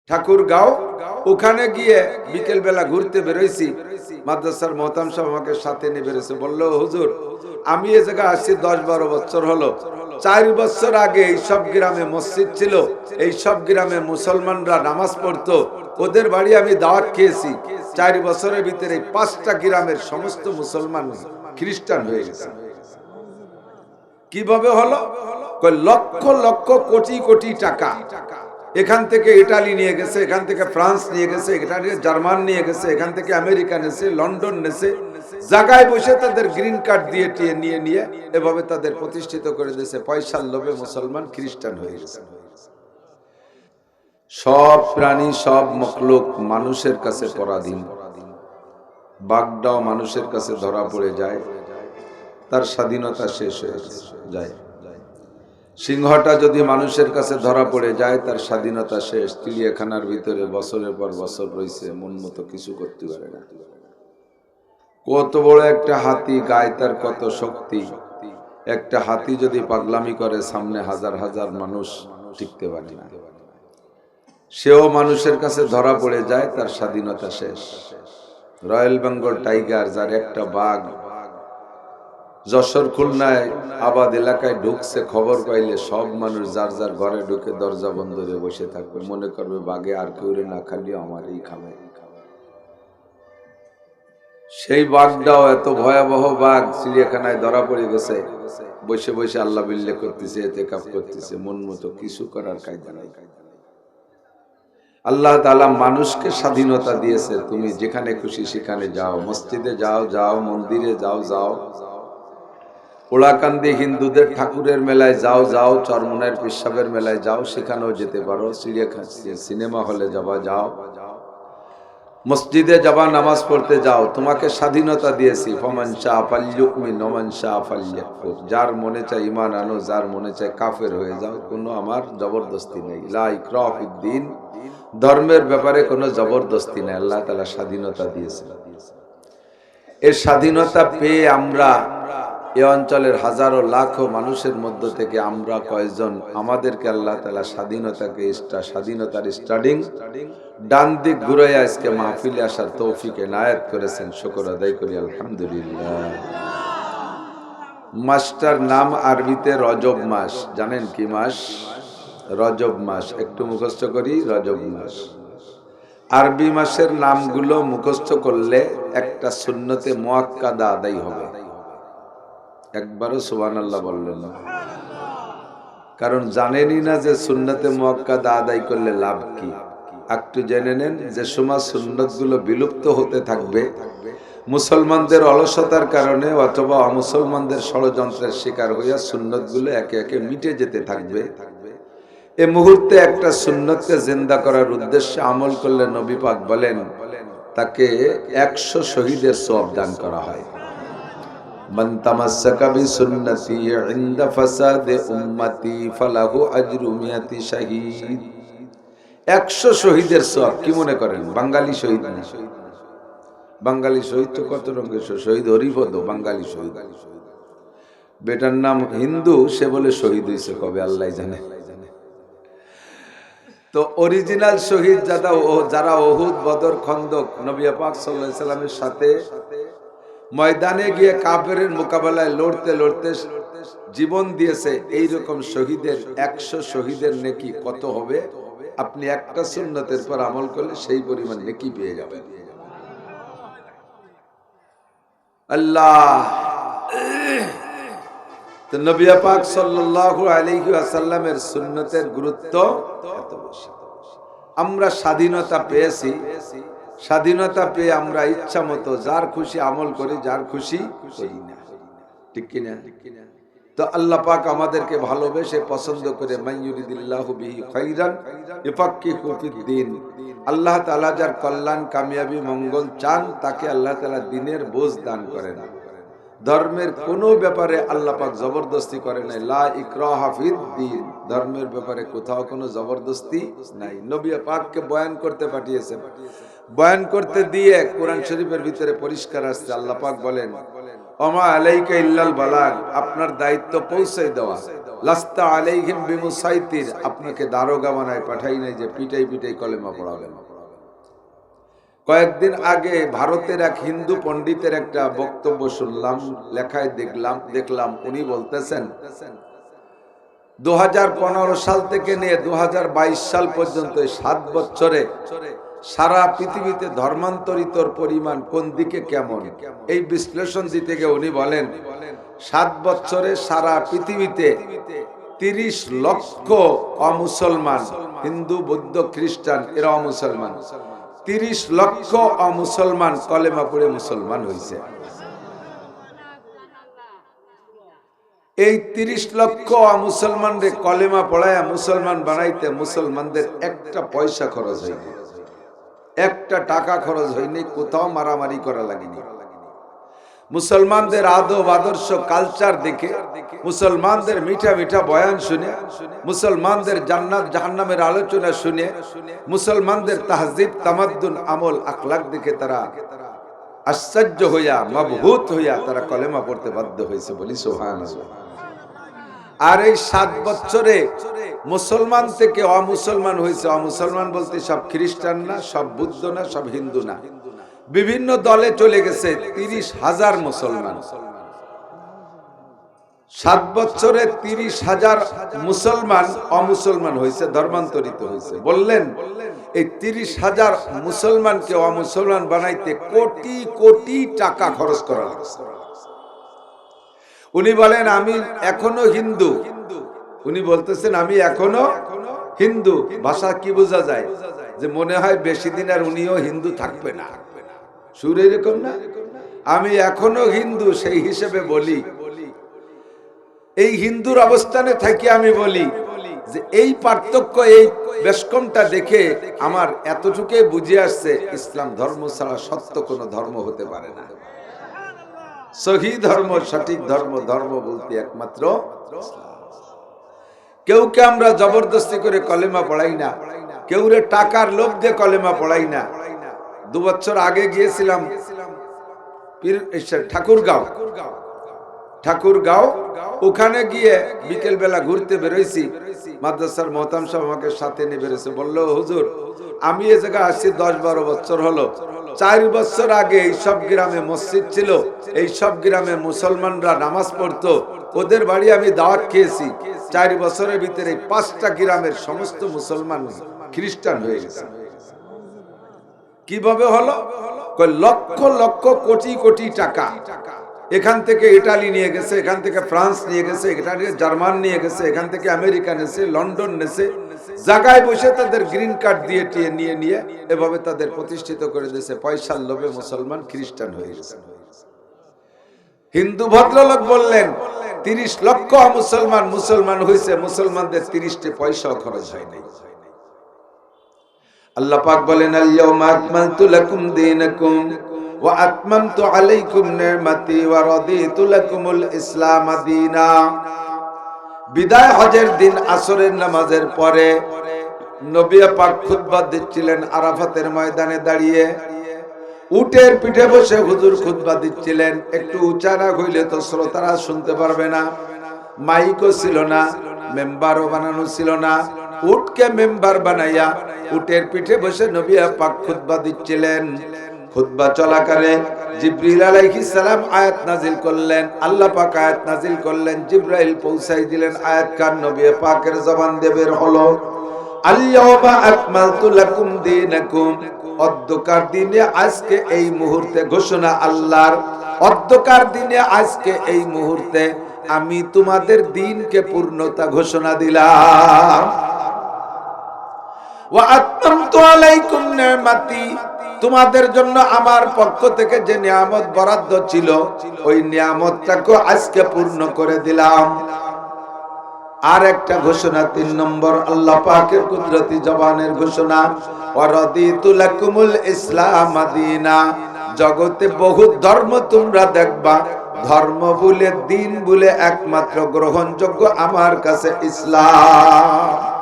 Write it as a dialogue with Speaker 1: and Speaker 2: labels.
Speaker 1: ঠাকুরগাঁও। ওখানে গিয়ে বিকেল বেলা ঘুরতে বেরোইছি, মাদ্রাসার মহতাম সাহেব আমাকে সাথে নিয়ে বেরোছে। বললো, হুজুর আমি এ জায়গায় আসছি 10-12 বছর হলো। 4 বছর আগে এইসব গ্রামে মসজিদ ছিল, এইসব গ্রামে মুসলমানরা নামাজ পড়তো, ওদের বাড়ি আমি দাওয়াত খেয়েছি। 4 বছরের ভিতরে 5টা গ্রামের সমস্ত মুসলমান খ্রিস্টান হয়ে গেছে। কিভাবে হলো? লক্ষ লক্ষ কোটি কোটি টাকা এখান থেকে ইটালি নিয়ে গেছে, এখান থেকে ফ্রান্স নিয়ে গেছে, এখান থেকে জার্মান নিয়ে গেছে, এখান থেকে আমেরিকা নেছে, লন্ডন নেছে, জায়গায় বসে তাদের গ্রিন কার্ড দিয়ে নিয়ে নিয়ে এভাবে তাদের প্রতিষ্ঠিত করে দিয়েছে। পয়সার লোভে মুসলমান খ্রিস্টান হয়ে গেছে। সব প্রাণী, সব মখলুক মানুষের কাছে পরাধীন। বাঘটাও মানুষের কাছে ধরা পড়ে যায়, তার স্বাধীনতা শেষ হয়ে যায়। সিংহটা যদি মানুষের কাছে ধরা পড়ে যায়, তার স্বাধীনতা শেষ। চিড়িয়াখানার ভিতরে বছরের পর বছর রয়েছে, মন মতো কিছু করতে পারে না। কত বড় একটা হাতি, গায়ে তার কত শক্তি। একটা হাতি যদি পাগলামি করে, সামনে হাজার হাজার মানুষ টিকতে পারে না। সেও মানুষের কাছে ধরা পড়ে যায়, তার স্বাধীনতা শেষ। রয়্যাল বেঙ্গল টাইগার, যার একটা বাঘ যশোর খুলনায় আবাদ এলাকায় ঢুকছে, খবর পাইলে সব মানুষ যার যার ঘরে ঢুকে দরজা বন্ধ করে বসে থাকবে, মনে করবে বাঘে আর কেউ না খালি আমারই খাবে। সেই বাঘটাও এত ভয়াবহ বাঘ, চিড়িয়াখানায় ধরা পড়ে গেছে, বসে বসে আল্লাহ বিল্লাহ করতেছে, এতেকাফ করতেছে, মন মতো কিছু করার কায়দা নাই। আল্লাহ তাআলা মানুষকে স্বাধীনতা দিয়েছে, তুমি যেখানে খুশি সেখানে যাও, মসজিদে যাও যাও, মন্দিরে যাও যাও, পোড়াকান্দি হিন্দুদের ঠাকুরের মেলায় যাও যাও, চরমনের পেশাবের মেলায় যাও, সেখানেও যেতে পারো, চিড়িয়াখানা সিনেমা হলে যাবা যাও, মসজিদে যাবা, নামাজ পড়তে যাও, তোমাকে স্বাধীনতা দিয়েছি। ফামান শাআ ফালইউমিন ওয়া মান শাআ ফালইয়াকফুর, যার মনে চায় ঈমান আনো, যার মনে চায় কাফের হয়ে যাও, কোনো আমার জবরদস্তি নেই। লা ইকরাহা ফিদ্দীন, ধর্মের ব্যাপারে কোনো জবরদস্তি নেই। আল্লাহ তাআলা স্বাধীনতা দিয়েছেন। এই স্বাধীনতা পেয়ে আমরা এই অঞ্চলের হাজারো লাখো মানুষের মধ্য থেকে আমরা কয়েকজন, আমাদেরকে আল্লাহ তাআলা স্বাধীনতার স্টার্টিং ডান দিক ঘুরে আজকে মাহফিলে আসার তৌফিক এনায়েত করেছেন। শুকর আদায় করি আলহামদুলিল্লাহ। মাসটার নাম আরবিতে রজব মাস। জানেন কি মাস? রজব মাস। একটু মুখস্থ করি, রজব মাস। আরবি মাসের নামগুলো মুখস্থ করলে একটা সুন্নতে মুআক্কাদা আদায় হবে। একবারও সুবহানাল্লাহ বললেন না, কারণ জানেনই না যে সুন্নতে মুআক্কাদা আদায় করলে লাভ কি। একটু জেনে নেন যে সময় সুন্নতগুলো বিলুপ্ত হতে থাকবে মুসলমানদের অলসতার কারণে অথবা অমুসলমানদের ষড়যন্ত্রের শিকার হইয়া সুন্নতগুলো একে একে মিটে যেতে থাকবে। এই মুহূর্তে একটা সুন্নতকে জিন্দা করার উদ্দেশ্যে আমল করলে নবী পাক বলেন তাকে 100 শহীদের সওয়াব দান করা হয়। মান তামাসসাকা বিসুন্নতি ইনদা ফাসাদে উম্মতি ফালাহু আজরু মিয়াতি শাহীদ। 100 শহীদের সওয়াব। কি মনে করেন বাঙালি শহীদ না? বাঙালি শহীদ তো কত রঙের, শহীদ হরিপদ বাঙালি শহীদ। বেটার নাম হিন্দু, সে বলে শহীদ হয়েছে কবে আল্লাহ জানে। তো অরিজিনাল শহীদ যারা উহুদ, বদর, খন্দক নবী পাক সাল্লাল্লাহু আলাইহি সাল্লামের সাথে ময়দানে গিয়ে কাফেরের মোকাবেলায় লড়তে লড়তে জীবন দিয়েছে, এইরকম শহীদের 100 শহীদের নেকি কত হবে? আপনি একটা সুন্নতের পর আমল করলে সেই পরিমাণ নেকি পেয়ে যাবেন। আল্লাহ। তো নবী পাক সাল্লাল্লাহু আলাইহি ওয়াসাল্লামের সুন্নতের গুরুত্ব এত বেশি। আমরা স্বাধীনতা পেয়েছি, স্বাধীনতা পেয়ে আমরা ইচ্ছা মতো যার খুশি আমল করি, যার খুশি করি না। ঠিক কিনা? তো আল্লাহ পাক আমাদেরকে ভালোবেসে পছন্দ করে মাইয়ুরিদিল্লাহু বিহি খাইরান ইফাক্কিহু ফিদ্দীন। আল্লাহ তাআলা যার কল্যাণ, কামিয়াবি, মঙ্গল চান তাকে আল্লাহ তাআলা দ্বীনের বোঝ দান করেন। ধর্মের কোনো ব্যাপারে আল্লাহ পাক জবরদস্তি করে নাই। লা ইকরাহা ফিদ্দীন, ধর্মের ব্যাপারে কোথাও কোনো জবরদস্তি নাই। নবী পাককে বয়ান করতে পাঠিয়েছেন, বয়ান করতে দিয়ে কোরআন শরীফের ভিতরে পরিষ্কার আসছে। আল্লাহ পাক বলেন ওমা আলাইকা ইল্লাল বালাগ, আপনার দায়িত্ব পৌঁছে দেওয়া। লাস্তা আলাইহিম বিমুসাইতির, আপনাকে দারোগা বানায় পাঠাই নাই যে পিটাই পিটাই কলেমা পড়াবেন। কয়েকদিন আগে ভারতের এক হিন্দু পণ্ডিতের একটা বক্তব্য শুনলাম, লেখায় দেখলাম উনি বলতেছেন 2015 সাল থেকে নিয়ে 2022 সাল পর্যন্ত 7 বছরে সারা পৃথিবীতে ধর্মান্তরিতর পরিমাণ কোন দিকে কেমন, এই বিশ্লেষণ দিতে গিয়ে উনি বলেন 7 বছরে সারা পৃথিবীতে 30 লক্ষ অমুসলমান, হিন্দু বৌদ্ধ খ্রিস্টান এরা অমুসলমান, 30 লক্ষ অমুসলমান কলেমা পড়ে মুসলমান হয়েছে। এই 30 লক্ষ মুসলমানদের কলেমা পড়ায় মুসলমান বানাইতে মুসলমানদের একটা পয়সা খরচ হয়নি, একটা টাকা খরচ হয়নি, কোথাও মারামারি করা লাগেনি। মুসলমানদের আদব আদর্শ কালচার দেখে, মুসলমানদের মিঠা মিঠা বয়ান শুনে, মুসলমানদের জান্নাত জাহান্নামের আলোচনা শুনে, মুসলমানদের তাহজিব তামাদ্দুন আমল আখলাক দেখে তারা আশ্চর্য হইয়া মাবহুত হইয়া তারা কলেমা পড়তে বাধ্য হয়েছে, বলি সুবহানাল্লাহ। আর এই 7 বছরে মুসলমান থেকে অমুসলমান হয়েছে। অমুসলমান বলতে সব খ্রিস্টান না, সব বুদ্ধ না, সব হিন্দু না, বিভিন্ন দলে চলে গেছে 30,000 মুসলমান। 7 বছরে 30,000 মুসলমান অমুসলমান হয়েছে, ধর্মান্তরিত হয়েছে। বললেন এই 30,000 মুসলমানকে অমুসলমান বানাইতে কোটি কোটি টাকা খরচ করা লাগছে। উনি বলেন আমি এখনো হিন্দু, উনি বলতেছেন আমি এখনো হিন্দু। ভাষা কি বোঝা যায় যে মনে হয় বেশি দিন আর উনিও হিন্দু থাকবে না, সুর এরকম না। আমি এখনো হিন্দু, সেই হিসেবে বলি, এই হিন্দুর অবস্থানে থাকি আমি বলি যে এই পার্থক্য, এই বেশকমটা দেখে আমার এতটুকুই বুঝে আসছে ইসলাম ধর্ম ছাড়া সত্য কোনো ধর্ম হতে পারে না। সহি ধর্ম, সঠিক ধর্ম, ধর্ম বলতে একমাত্র কেউকে আমরা জবরদস্তি করে কলেমা পড়াই না, কেউরে টাকার লোভ দিয়ে কলেমা পড়াই না। 2 বছর আগে গিয়েছিলাম ঠাকুরগাঁও, ওখানে গিয়ে বিকেল বেলা ঘুরতে বেরোইছি। মাদ্রাসার মহতাম সাহেব আমাকে সাথে নিয়ে বেরোছে, বললো হুজুর আমি এই জায়গায় আসছি 10-12 বছর হলো। 4 বছর আগে এই সব গ্রামে মসজিদ ছিল, এই সব গ্রামে মুসলমানরা নামাজ পড়তো, ওদের বাড়ি আমি দাওয়াত খেয়েছি। 4 বছরের ভিতরে 5টা গ্রামের সমস্ত মুসলমান খ্রিস্টান হয়ে গেছে। কিভাবে হলো? লক্ষ লক্ষ কোটি কোটি টাকা এখান থেকে ইটালি নিয়ে গেছে, এখান থেকে ফ্রান্স নিয়ে গেছে, এখান থেকে জার্মান নিয়ে গেছে, এখান থেকে আমেরিকা নেছে, লন্ডন নেছে, জায়গায় বসে তাদের গ্রিন কার্ড দিয়ে নিয়ে এভাবে তাদের প্রতিষ্ঠিত করে দিয়েছে। পয়সার লোভে মুসলমান খ্রিস্টান হয়ে গেছে। হিন্দু ভদ্রলোক বললেন 30 লক্ষ মুসলমান হয়েছে, মুসলমানদের 30টি পয়সাও খরচ হয় নাই। আল্লাহ পাক বলেন আল-ইয়াওমা আকমালতু লাকুম দীনাকুম ওয়া আতমামতু আলাইকুম নি'মাতি ওয়া রাদিতু লাকুমুল ইসলাম দীনা। বিদায় হজের দিন আসরের নামাজের পরে নবী পাক খুতবা দিচ্ছিলেন আরাফাতের ময়দানে দাঁড়িয়ে, উটের পিঠে বসে হুজুর খুতবা দিচ্ছিলেন। একটু উঁচা না হইলে তো শ্রোতারা শুনতে পারবে না, মাইকও ছিল না, মেম্বারও বানানো ছিল না। উটকে মেম্বার বানাইয়া উটের পিঠে বসে নবী পাক খুতবা দিচ্ছিলেন। খুতবা চলাকালে জিবরিল আলাইহিস সালাম আয়াত নাজিল করলেন, আল্লাহ পাক আয়াত নাজিল করলেন, জিবরাইল পৌঁছাই দিলেন আয়াত। কার নবী পাকের জবান দিয়ে বের হলো আল-ইয়াওমা আকমালতু লাকুম দীনাকুম। অধ্যকার দিনে আজকে এই মুহূর্তে ঘোষণা আল্লাহর, অধ্যকার দিনে আজকে এই মুহূর্তে আমি তোমাদের দ্বীনকে পূর্ণতা ঘোষণা দিলাম। ওয়া আতমামতু আলাইকুম নি'মাতি, তোমাদের জন্য আমার পক্ষ থেকে যে নিয়ামত বরাদ্দ ছিল ওই নিয়ামতটাকে আজকে পূর্ণ করে দিলাম। আর একটা ঘোষণা 3 নম্বর আল্লাহ পাকের কুদরতি জবানের ঘোষণা, ওয়া রাদিতু লাকুমুল ইসলাম দীনা। জগতে বহু ধর্ম তোমরা দেখবা, ধর্ম বলে দিন বলে একমাত্র গ্রহণযোগ্য আমার কাছে ইসলাম।